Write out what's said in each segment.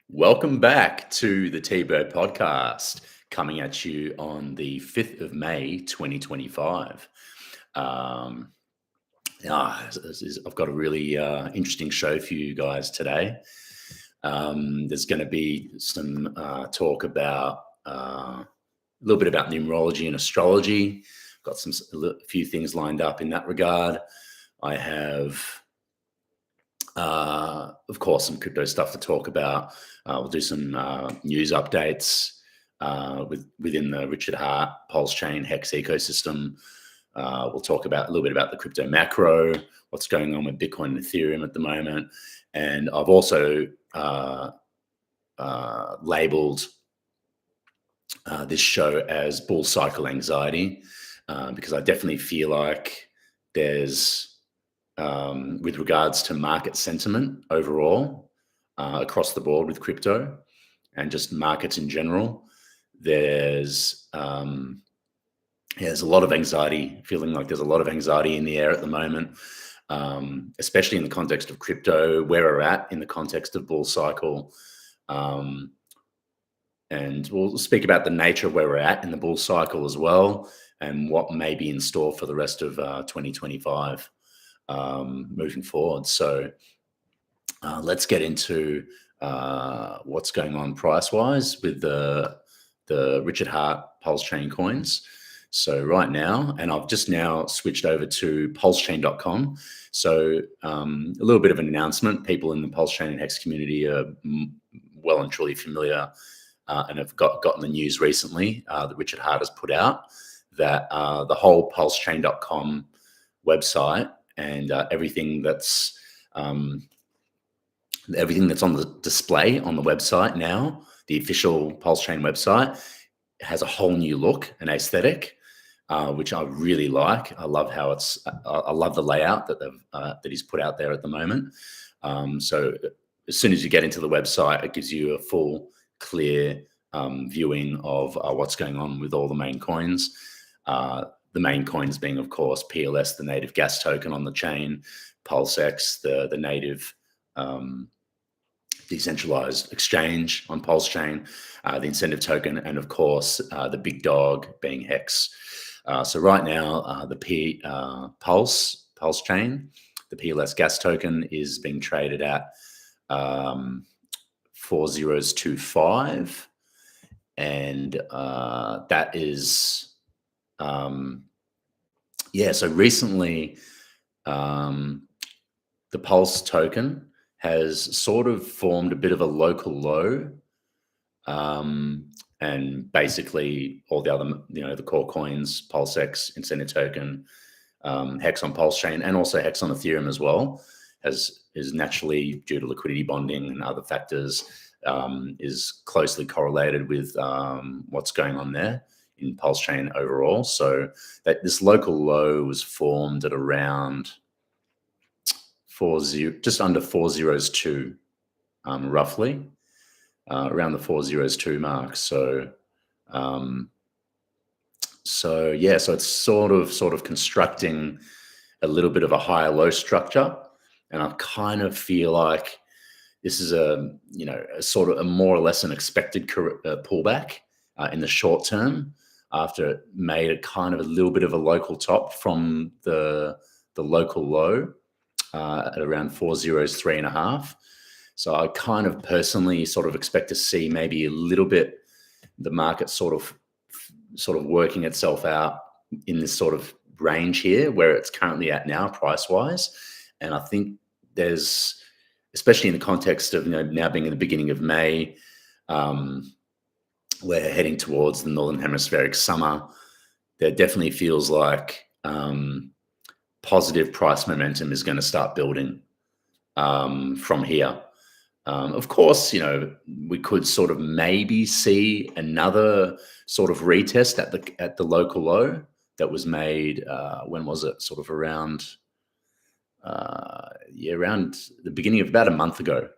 Welcome back to the T-Bird podcast, coming at you on the 5th of May, 2025. Um, I've got a really interesting show for you guys today. There's going to be some talk about a little bit about numerology and astrology. Got a few things lined up in that regard. I have of course, some crypto stuff to talk about. We'll do some news updates within the Richard Hart Pulse Chain Hex ecosystem. We'll talk about a little bit about the crypto macro, what's going on with Bitcoin and Ethereum at the moment, and I've also labeled this show as bull cycle anxiety because I definitely feel like there's with regards to market sentiment overall across the board with crypto and just markets in general, there's a lot of anxiety, feeling like there's a lot of anxiety in the air at the moment, especially in the context of crypto, where we're at in the context of bull cycle. And we'll speak about the nature of where we're at in the bull cycle as well and what may be in store for the rest of 2025. Moving forward. So let's get into what's going on price-wise with the Richard Hart Pulse Chain coins. So right now, and I've just now switched over to pulsechain.com. So a little bit of an announcement. People in the Pulse Chain and Hex community are well and truly familiar and have gotten the news recently that Richard Hart has put out that the whole pulsechain.com website and everything that's on the display on the website now, the official Pulse Chain website, has a whole new look and aesthetic, which I really like. I love how I love the layout that he's put out there at the moment. So as soon as you get into the website, it gives you a full, clear viewing of what's going on with all the main coins. The main coins being, of course, PLS, the native gas token on the chain, PulseX, the native decentralized exchange on Pulse Chain, the incentive token, and of course, the big dog being Hex. So right now, the Pulse Chain, the PLS gas token is being traded at 4025, and that is so recently the Pulse token has sort of formed a bit of a local low, and basically all the other, the core coins, PulseX, incentive token, Hex on Pulse Chain, and also Hex on Ethereum as well, is naturally, due to liquidity bonding and other factors, is closely correlated with what's going on there in Pulse Chain overall. So that this local low was formed at around just under 402, roughly, around the 402 mark. So it's sort of constructing a little bit of a higher low structure, and I kind of feel like this is a sort of a more or less an expected pullback in the short term, after it made it kind of a little bit of a local top from the local low at around 403.5. So I kind of personally sort of expect to see maybe a little bit the market sort of working itself out in this sort of range here where it's currently at now price wise. And I think there's, especially in the context of now being in the beginning of May, we're heading towards the Northern Hemispheric summer. There definitely feels like positive price momentum is going to start building from here. Of course, we could sort of maybe see another sort of retest at the local low that was made. When was it? Sort of around the beginning of about a month ago.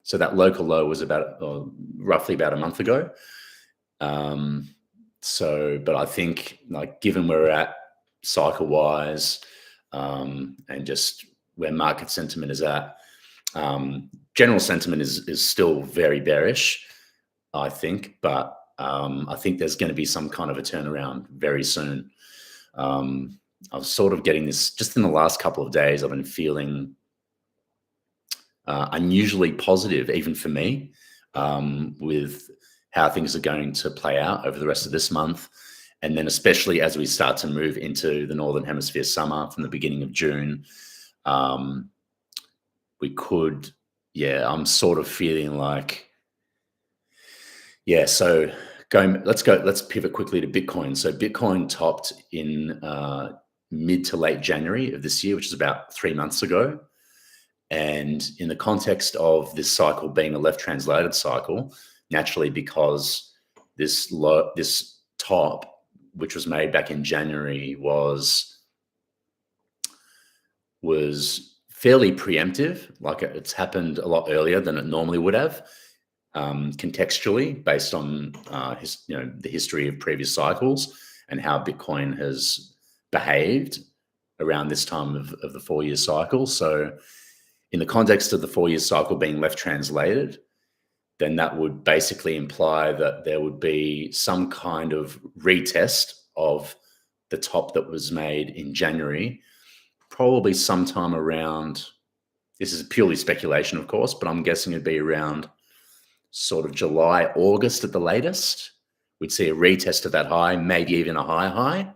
So that local low was roughly about a month ago. But I think, like, given where we're at cycle wise, and just where market sentiment is at, General sentiment is still very bearish, I think, but I think there's going to be some kind of a turnaround very soon. I was sort of getting this just in the last couple of days. I've been feeling unusually positive, even for me, with how things are going to play out over the rest of this month. And then especially as we start to move into the Northern Hemisphere summer from the beginning of June, we could, I'm sort of feeling like, so let's pivot quickly to Bitcoin. So Bitcoin topped in mid to late January of this year, which is about 3 months ago. And in the context of this cycle being a left translated cycle, naturally, because this top, which was made back in January, was fairly preemptive. Like it's happened a lot earlier than it normally would have, contextually, based on the history of previous cycles and how Bitcoin has behaved around this time of the 4-year cycle. So in the context of the 4-year cycle being left translated, then that would basically imply that there would be some kind of retest of the top that was made in January, probably sometime around, this is purely speculation, of course, but I'm guessing it'd be around sort of July, August at the latest. We'd see a retest of that high, maybe even a high.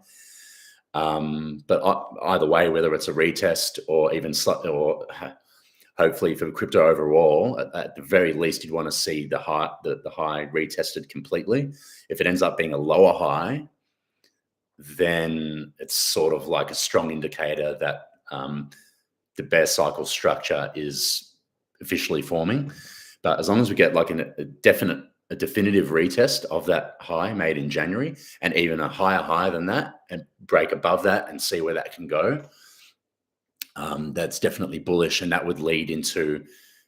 But either way, whether it's a retest or even hopefully for crypto overall, at the very least, you'd want to see the high retested completely. If it ends up being a lower high, then it's sort of like a strong indicator that the bear cycle structure is officially forming. But as long as we get like a definitive retest of that high made in January, and even a higher high than that, and break above that and see where that can go, that's definitely bullish, and that would lead into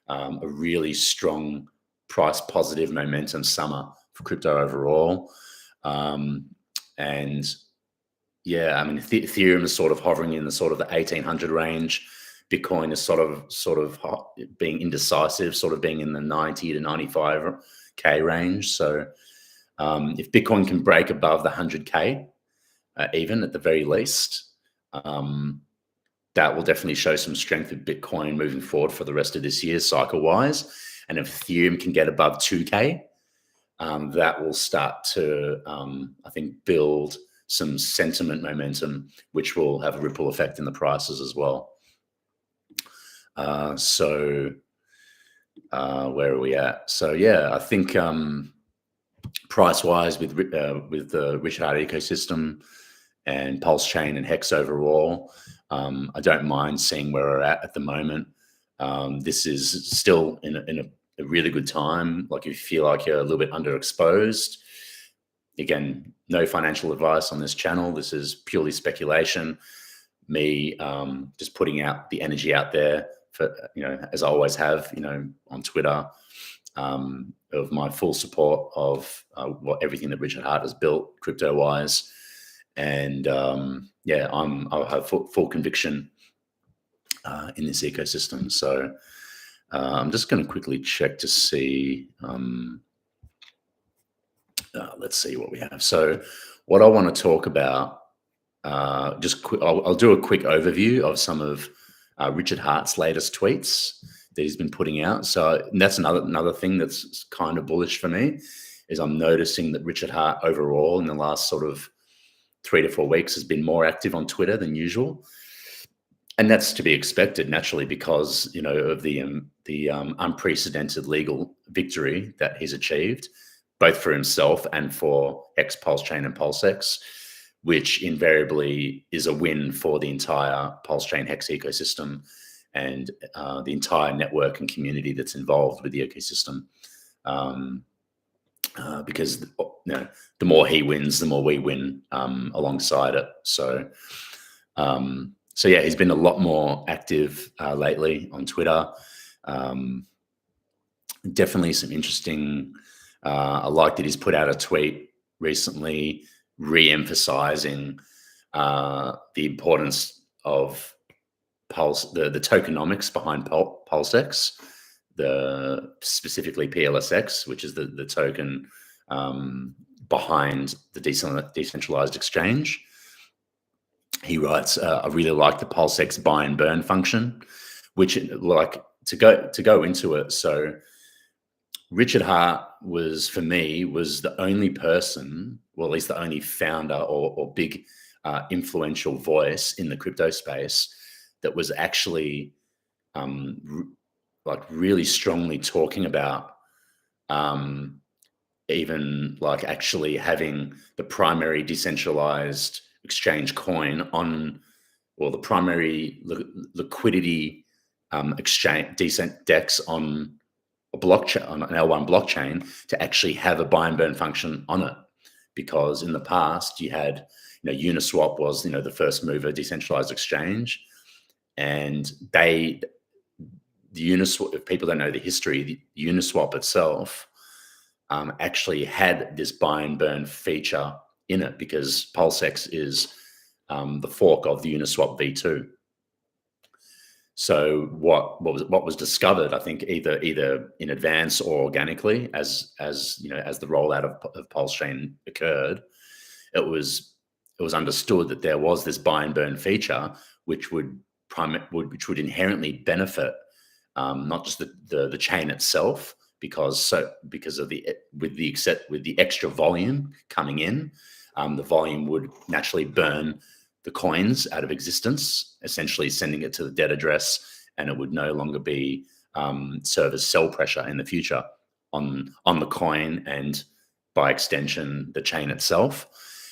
a really strong price positive momentum summer for crypto overall. And yeah, I mean, Ethereum is sort of hovering in the sort of the 1800 range. Bitcoin is sort of being indecisive, sort of being in the 90 to 95K range. So if Bitcoin can break above the 100K, even at the very least, that will definitely show some strength of Bitcoin moving forward for the rest of this year, cycle-wise. And if Ethereum can get above 2K, that will start to, I think, build some sentiment momentum, which will have a ripple effect in the prices as well. So where are we at? So yeah, I think price-wise with the Richard Heart ecosystem and Pulse Chain and Hex overall, I don't mind seeing where we're at the moment. This is still in a really good time. Like if you feel like you're a little bit underexposed, again, no financial advice on this channel. This is purely speculation. Me just putting out the energy out there for, as I always have, on Twitter, of my full support of everything that Richard Heart has built crypto-wise. And I have full conviction in this ecosystem. So I'm just going to quickly check to see. Let's see what we have. So what I want to talk about, I'll do a quick overview of some of Richard Hart's latest tweets that he's been putting out. So that's another thing that's kind of bullish for me, is I'm noticing that Richard Hart overall in the last sort of 3 to 4 weeks has been more active on Twitter than usual. And that's to be expected, naturally, because, of the unprecedented legal victory that he's achieved, both for himself and for Hex, Pulse Chain, and PulseX, which invariably is a win for the entire Pulse Chain Hex ecosystem and the entire network and community that's involved with the ecosystem. Because the more he wins, the more we win alongside it. So yeah, he's been a lot more active lately on Twitter. Definitely some interesting. I like that he's put out a tweet recently re-emphasizing the importance of the tokenomics behind PulseX, the specifically PLSX, which is the token behind the decentralized exchange. He writes, I really like the PulseX Buy and Burn function, which, like, to go into it. So Richard Hart was, for me, was the only person, well, at least the only founder or big influential voice in the crypto space that was actually like really strongly talking about even like actually having the primary decentralized exchange coin on, or the primary liquidity exchange decent DEX on a blockchain, on an L1 blockchain, to actually have a buy and burn function on it. Because in the past you had, Uniswap was, the first mover decentralized exchange, and the Uniswap, if people don't know the history, the Uniswap itself actually had this buy and burn feature in it, because PulseX is the fork of the Uniswap v2. So what was discovered, I think, either in advance or organically, as the rollout of Pulse Chain occurred, it was understood that there was this buy and burn feature which would inherently benefit not just the chain itself, because of the extra volume coming in, the volume would naturally burn the coins out of existence, essentially sending it to the dead address, and it would no longer be serve as sell pressure in the future on the coin, and by extension the chain itself.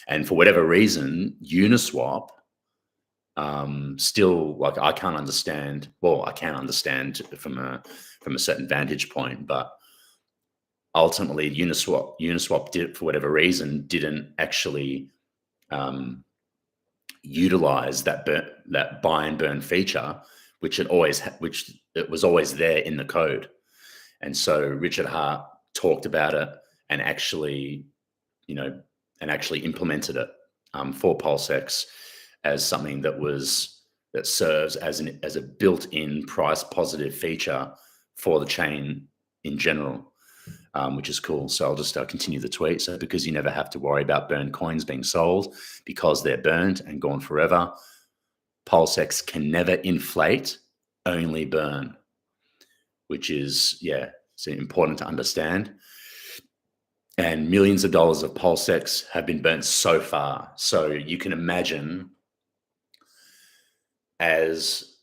And for whatever reason, Uniswap still, like, I can't understand. Well, I can understand from a certain vantage point, but ultimately Uniswap did, for whatever reason, didn't actually utilize that buy and burn feature, which it was always there in the code. And so Richard Hart talked about it and actually implemented it for PulseX as something that serves as a built-in price positive feature for the chain in general. Which is cool. So I'll just continue the tweet. So, because you never have to worry about burned coins being sold because they're burned and gone forever, PulseX can never inflate, only burn, which is, so important to understand. And millions of dollars of PulseX have been burnt so far. So you can imagine, as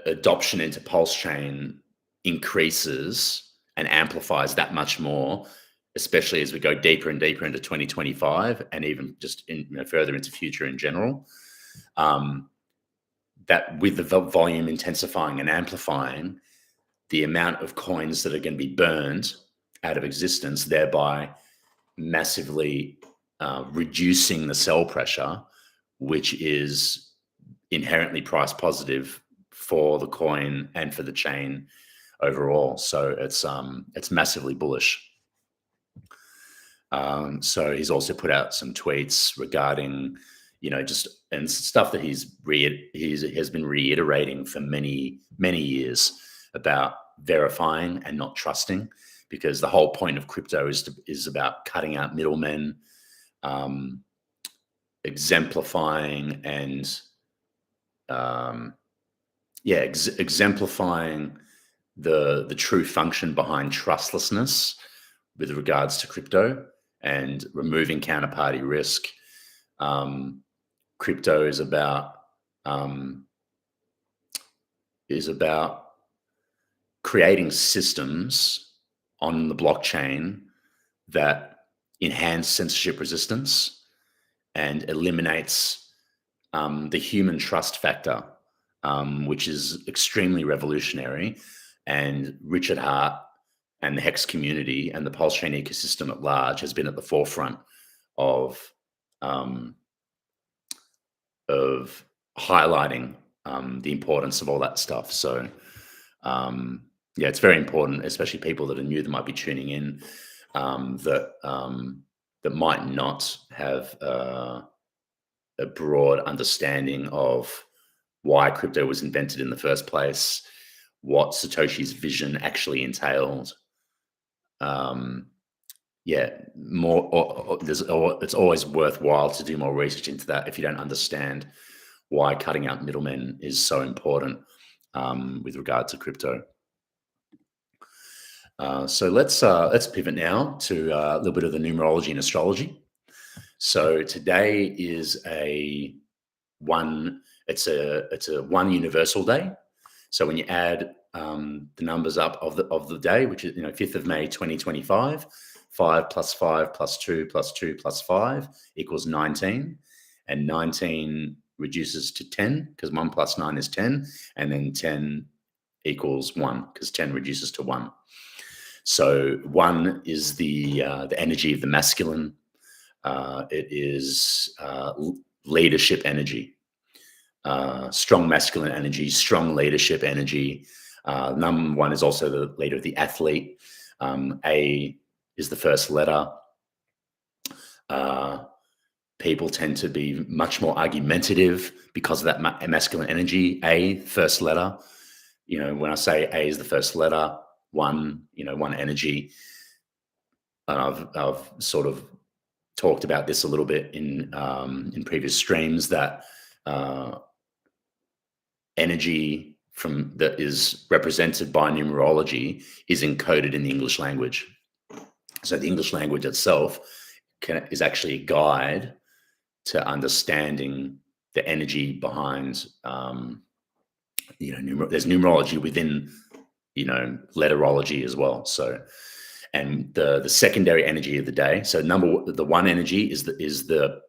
adoption into Pulse Chain increases and amplifies that much more, especially as we go deeper and deeper into 2025, and even just further into future in general, that with the volume intensifying and amplifying, the amount of coins that are going to be burned out of existence, thereby massively reducing the sell pressure, which is inherently price positive for the coin and for the chain overall. So it's massively bullish. So he's also put out some tweets regarding, and stuff that he has been reiterating for many years about verifying and not trusting, because the whole point of crypto is about cutting out middlemen, exemplifying and exemplifying the true function behind trustlessness with regards to crypto, and removing counterparty risk. Crypto is about creating systems on the blockchain that enhance censorship resistance and eliminates the human trust factor, which is extremely revolutionary. And Richard Hart and the Hex community and the Pulse Chain ecosystem at large has been at the forefront of highlighting the importance of all that stuff. So it's very important, especially people that are new that might be tuning in, that might not have a broad understanding of why crypto was invented in the first place, what Satoshi's vision actually entailed. Um, yeah, more. It's always worthwhile to do more research into that if you don't understand why cutting out middlemen is so important with regard to crypto. So let's pivot now to a little bit of the numerology and astrology. So today is a one. It's a one universal day. So when you add the numbers up of the day, which is 5th of May 2025, 5 plus 5 plus 2 plus 2 plus 5 equals 19, and 19 reduces to 10 because 1 plus 9 is 10, and then 10 equals 1 because 10 reduces to 1. So 1 is the energy of the masculine. It is leadership energy. Strong masculine energy, strong leadership energy. Number 1 is also the leader of the athlete. A is the first letter. People tend to be much more argumentative because of that masculine energy. A, first letter. When I say A is the first letter, one energy. And I've sort of talked about this a little bit in previous streams, that energy that is represented by numerology is encoded in the English language. So the English language itself is actually a guide to understanding the energy behind. There's numerology within letterology as well. So, and the secondary energy of the day. So the 1 energy is the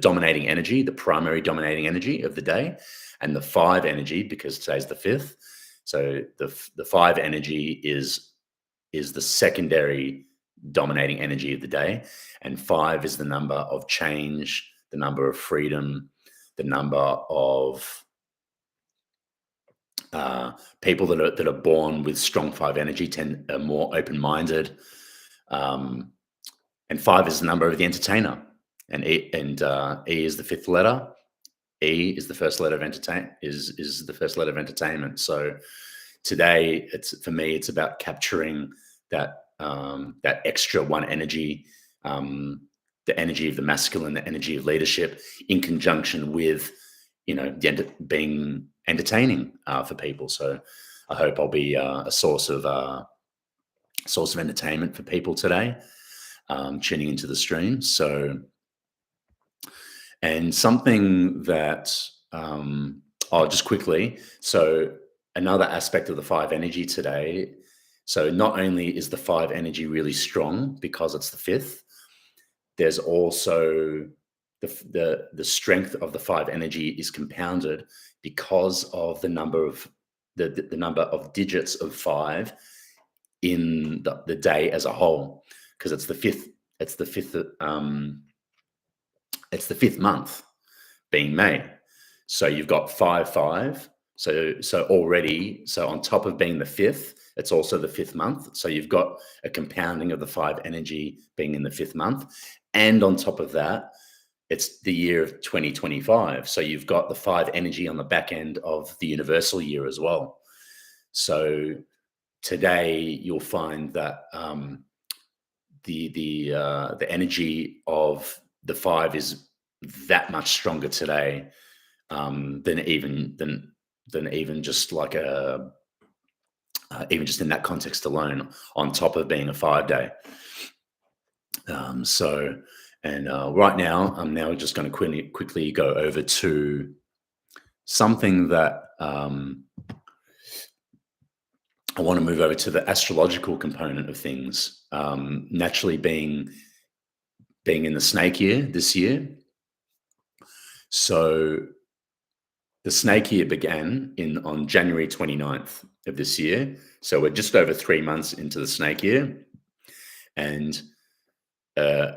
dominating energy, the primary dominating energy of the day, and the 5 energy, because today's the 5th. So the 5 energy is the secondary dominating energy of the day, and 5 is the number of change, the number of freedom, the number of people that are born with strong 5 energy are more open-minded, and 5 is the number of the entertainer, and E is the 5th letter. E is the first letter of is the first letter of entertainment. So today, for me, it's about capturing that extra 1 energy, the energy of the masculine, the energy of leadership, in conjunction with being entertaining for people. So I hope I'll be a source of entertainment for people today, tuning into the stream. So, and something that just quickly. So another aspect of the 5 energy today. So not only is the 5 energy really strong because it's the 5th, there's also the strength of the 5 energy is compounded because of the number of the number of digits of 5 in the day as a whole, because it's the 5th. It's the 5th month, being May. So you've got 5. So already, on top of being the 5th, it's also the 5th month. So you've got a compounding of the 5 energy being in the 5th month. And on top of that, it's the year of 2025. So you've got the 5 energy on the back end of the universal year as well. So today you'll find that the energy of the 5 is that much stronger today than even just like even just in that context alone, on top of being a 5 day. Right now, I'm now just going to quickly go over to something that I want to move over to the astrological component of things. Naturally, being in the snake year this year. So the snake year began on January 29th of this year. So we're just over 3 months into the snake year, and a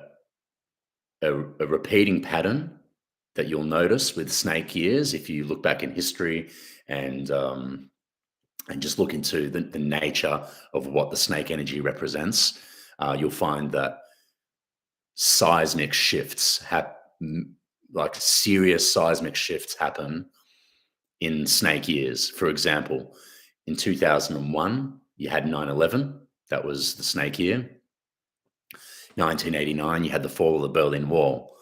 repeating pattern that you'll notice with snake years, if you look back in history and just look into the nature of what the snake energy represents, you'll find that seismic shifts like serious seismic shifts happen in snake years. For example, in 2001, you had 9/11. That was the snake year. 1989, you had the fall of the Berlin Wall.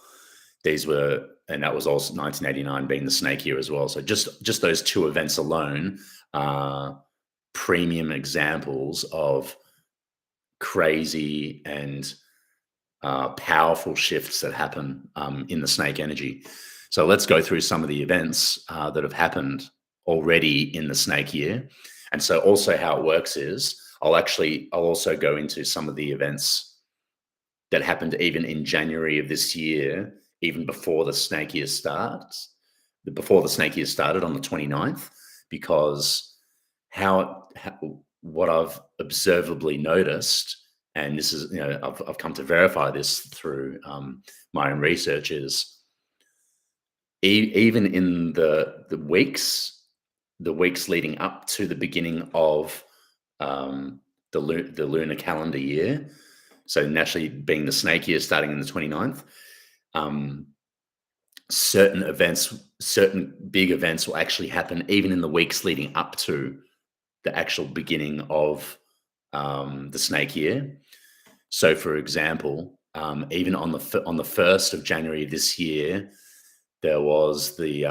These were, and that was also 1989 being the snake year as well. So just those two events alone are premium examples of crazy and powerful shifts that happen in the snake energy. So let's go through some of the events that have happened already in the snake year. And so also how it works is I'll also go into some of the events that happened even in January of this year, even before the snake year starts, before the snake year started on the 29th, because what I've observably noticed, and this is, I've come to verify this through my own research, is even in the weeks leading up to the beginning of the lunar calendar year, so naturally being the snake year starting in the 29th, certain big events will actually happen even in the weeks leading up to the actual beginning of the snake year. So, for example, even on the 1st of January this year, there was the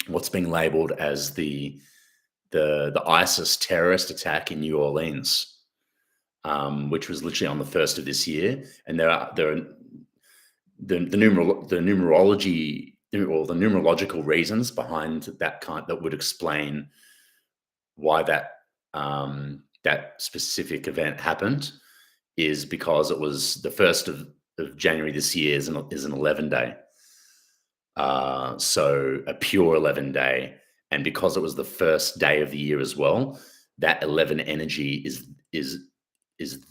what's being labelled as the ISIS terrorist attack in New Orleans, which was literally on the 1st of this year, and there are the numerology or the numerological reasons behind that would explain why that specific event happened, is because it was the 1st of January this year is an 11 day. So a pure 11 day. And because it was the first day of the year as well, that 11 energy is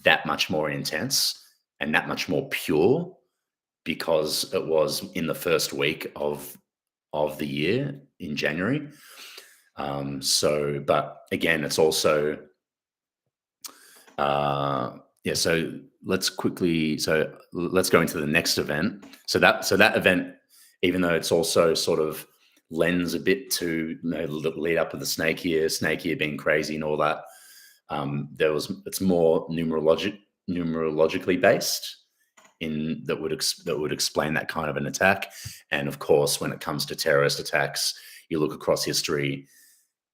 that much more intense and that much more pure, because it was in the first week of the year in January. But again, it's also, so let's go into the next event. So that event, even though it's also sort of lends a bit to the lead up of the snake year being crazy and all that, it's more numerologically based that would explain that kind of an attack. And of course, when it comes to terrorist attacks, you look across history,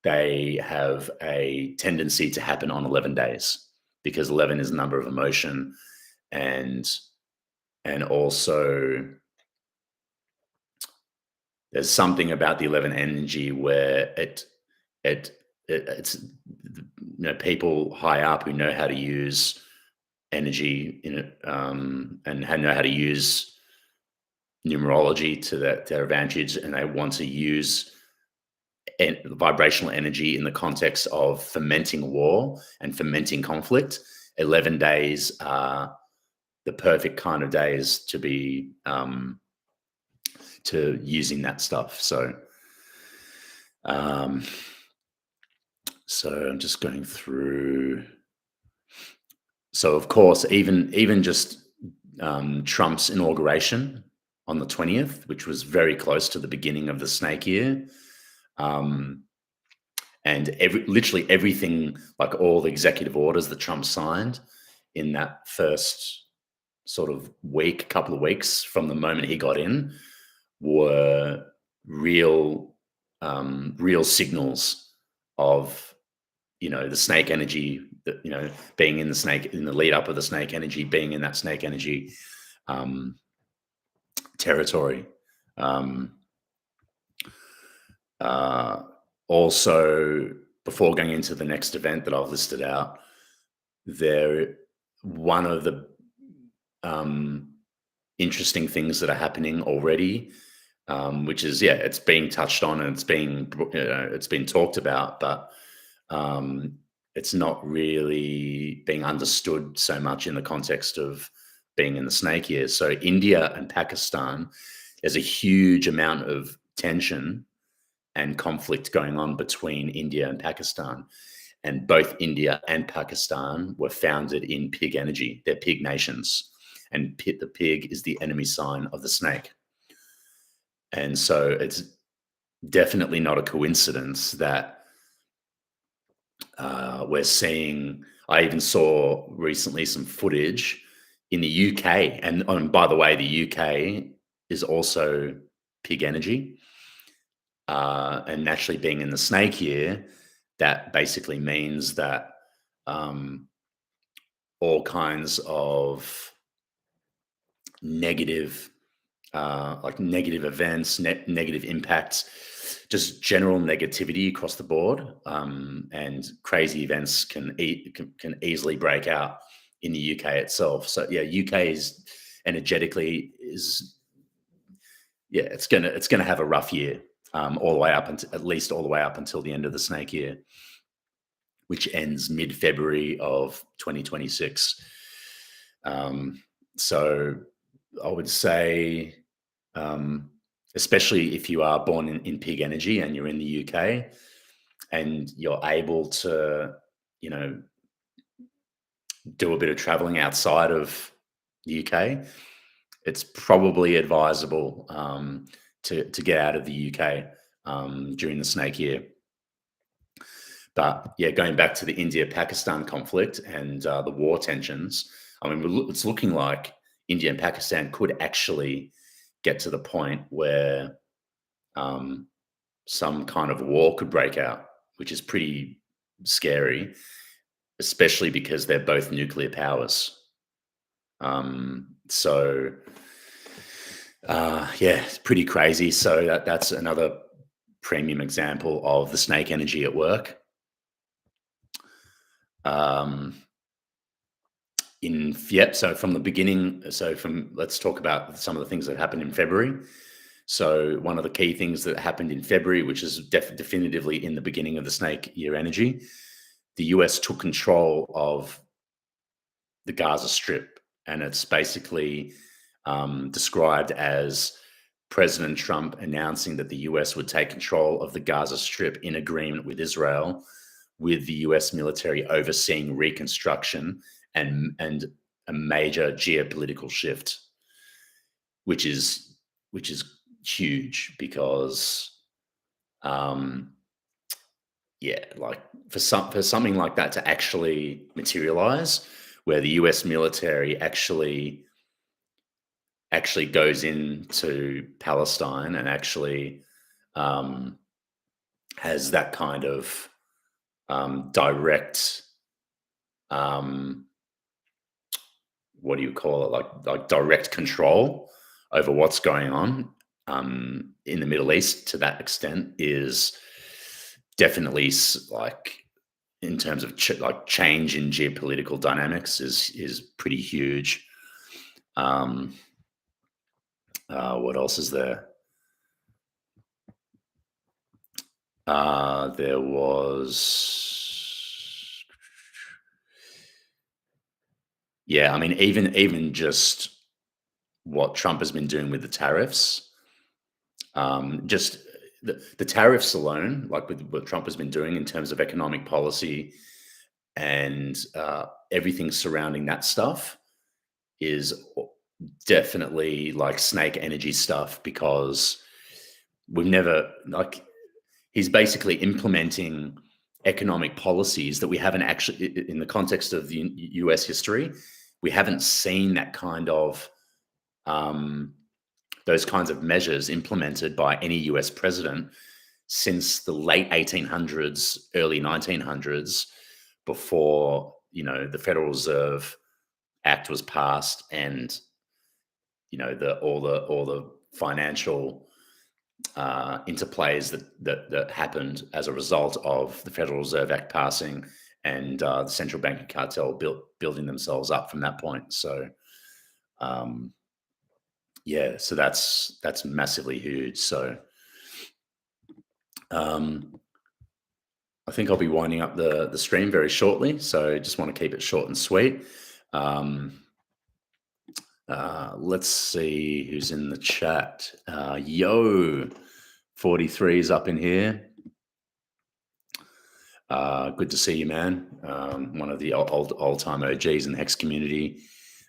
they have a tendency to happen on 11 days, because 11 is a number of emotion, and also there's something about the 11 energy where it's people high up who know how to use energy in it, and know how to use numerology to their advantage, and they want to use vibrational energy in the context of fomenting war and fomenting conflict. 11 days are the perfect kind of days to be to using that stuff. So I'm just going through. So of course, even just Trump's inauguration on the 20th, which was very close to the beginning of the snake year, and literally everything, like all the executive orders that Trump signed in that first sort of couple of weeks from the moment he got in, were real signals of the snake energy, that being in the lead up of the snake energy, being in that snake energy territory. Also, before going into the next event that I've listed out, one of the interesting things that are happening already, which is, it's being touched on and it's been talked about, but it's not really being understood so much in the context of being in the snake year. So India and Pakistan, there's a huge amount of tension and conflict going on between India and Pakistan. And both India and Pakistan were founded in pig energy. They're pig nations. And the pig is the enemy sign of the snake. And so it's definitely not a coincidence that we're seeing. I even saw recently some footage in the UK, and by the way, the UK is also pig energy, and naturally being in the snake year, that basically means that um, all kinds of negative, like negative events, negative impacts, just general negativity across the board, and crazy events can easily break out in the UK itself. So yeah, UK is energetically is yeah, it's gonna have a rough year, all the way up until at least all the way up until the end of the snake year, which ends mid February of 2026. Um, so I would say, um, especially if you are born in pig energy and you're in the UK and you're able to, you know, do a bit of traveling outside of the UK, it's probably advisable to get out of the UK during the snake year. But yeah, going back to the India-Pakistan conflict and the war tensions, I mean, it's looking like India and Pakistan could actually get to the point where um, some kind of war could break out, which is pretty scary, especially because they're both nuclear powers. So yeah, it's pretty crazy. So that's another premium example of the snake energy at work. Um, so from the beginning, let's talk about some of the things that happened in February. So one of the key things that happened in February, which is definitively in the beginning of the snake year energy, the US took control of the Gaza Strip, and it's basically described as President Trump announcing that the US would take control of the Gaza Strip in agreement with Israel, with the US military overseeing reconstruction and a major geopolitical shift, which is huge because yeah, like for something like that to actually materialize, where the US military actually goes into Palestine and actually um, has that kind of direct, um, what do you call it, like direct control over what's going on in the Middle East to that extent is definitely like in terms of like change in geopolitical dynamics is pretty huge. What else is there? There was, yeah. I mean, even just what Trump has been doing with the tariffs, just the tariffs alone, like with what Trump has been doing in terms of economic policy and everything surrounding that stuff is definitely like snake energy stuff because we've never like he's basically implementing economic policies that we haven't actually in the context of the US history, we haven't seen that kind of those kinds of measures implemented by any US president since the late 1800s, early 1900s, before the Federal Reserve Act was passed, and the all the financial interplays that happened as a result of the Federal Reserve Act passing and the central banking cartel building themselves up from that point. So um, yeah, so that's massively huge. So I think I'll be winding up the stream very shortly. So just want to keep it short and sweet. Let's see who's in the chat. Yo, 43 is up in here. Good to see you, man. One of the old time OGs in the Hex community,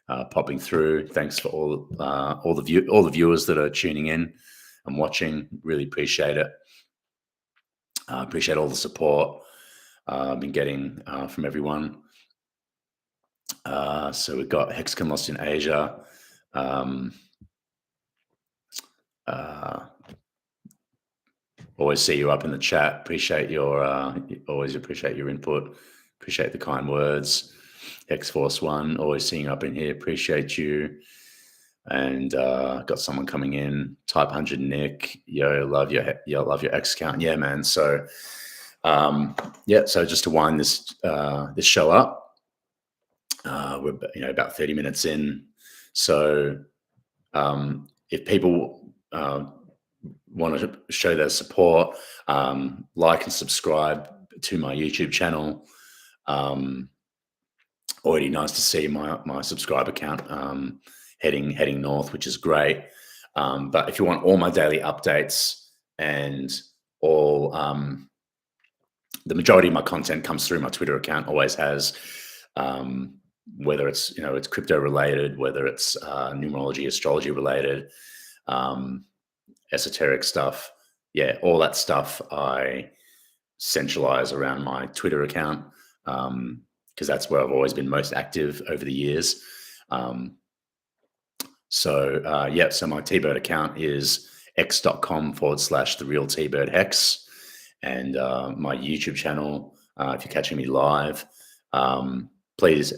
popping through. Thanks for all the viewers that are tuning in. and watching. Really appreciate it. Appreciate all the support I've been getting from everyone. So we've got Hexagon Lost in Asia. Um, uh, Always see you up in the chat. Appreciate your always appreciate your input. Appreciate the kind words. X Force One, always seeing you up in here. Appreciate you. And got someone coming in. Type 100 Nick. Love your X account. Yeah, man. So so just to wind this this show up, we're about 30 minutes in. So if people want to show their support, like and subscribe to my YouTube channel. Already nice to see my subscriber count heading north, which is great. But if you want all my daily updates and all the majority of my content comes through my Twitter account, always has. Whether it's crypto related, whether it's numerology, astrology related, esoteric stuff, all that stuff I centralize around my Twitter account, because that's where I've always been most active over the years. So my T-Bird account is x.com/therealtbirdhex, and my YouTube channel, if you're catching me live, please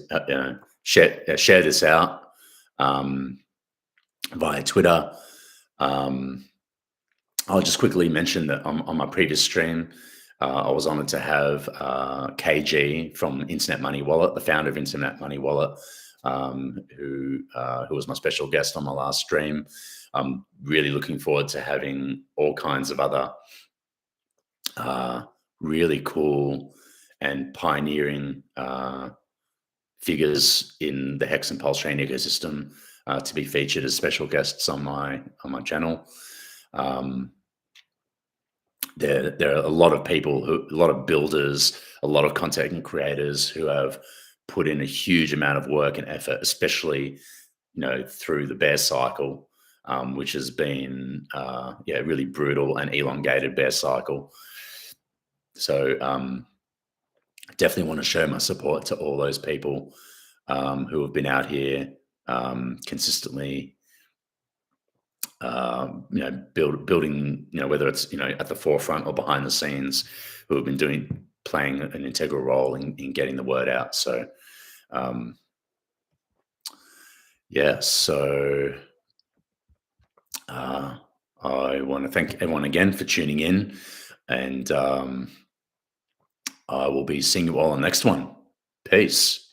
share this out via Twitter. I'll just quickly mention that on my previous stream, I was honored to have KG from Internet Money Wallet, the founder of Internet Money Wallet, who was my special guest on my last stream. I'm really looking forward to having all kinds of other really cool and pioneering figures in the Hex and Pulse Chain ecosystem to be featured as special guests on my channel. There are a lot of people, a lot of builders, a lot of content creators who have put in a huge amount of work and effort, especially through the bear cycle, which has been really brutal and elongated bear cycle. So definitely want to show my support to all those people who have been out here consistently, building, whether it's at the forefront or behind the scenes, who have been playing an integral role in getting the word out. So so I want to thank everyone again for tuning in, and I will be seeing you all on the next one. Peace.